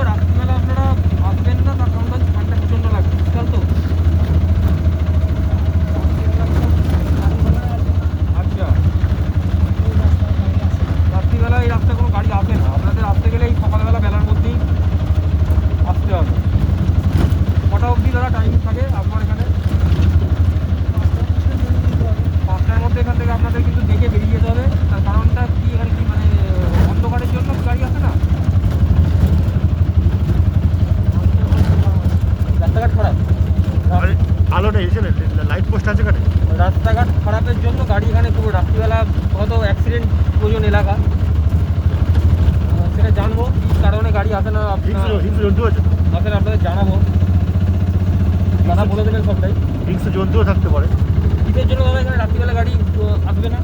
রাত্রিবেলা আপনারা আসবেন না, তার কারণটা ঠান্ডা প্রচণ্ড লাগবে, বুঝতে তো। আচ্ছা, রাত্রিবেলা এই রাস্তায় কোনো গাড়ি আসে না, আপনাদের আসতে গেলে এই সকালবেলা বেলার মধ্যেই আসতে হবে। কটা অবধি দাদা টাইম থাকে আপনার এখানে? 5টার মধ্যে এখান থেকে আপনাদের কিন্তু দেখে বেরিয়ে যেতে হবে। তার কারণটা কি, এখানে কি মানে অন্ধকারের জন্য গাড়ি আসে না? রাস্তাঘাট খারাপ, আলো নেই, লাইট পোস্ট আছে এখানে। রাস্তাঘাট খারাপের জন্য গাড়ি এখানে পুরো রাত্রিবেলা কত অ্যাক্সিডেন্ট প্রয়োজন এলাকা, সেটা জানবো কী কারণে গাড়ি আসে না। হিংস্র জন্তু আছে, আসলে আপনাদের জানাবো, দাদা বলে দেবেন সবটাই। হিংস্র জন্তুও থাকতে পারে। কিসের জন্য দাদা এখানে রাত্রিবেলা গাড়ি আসবে না?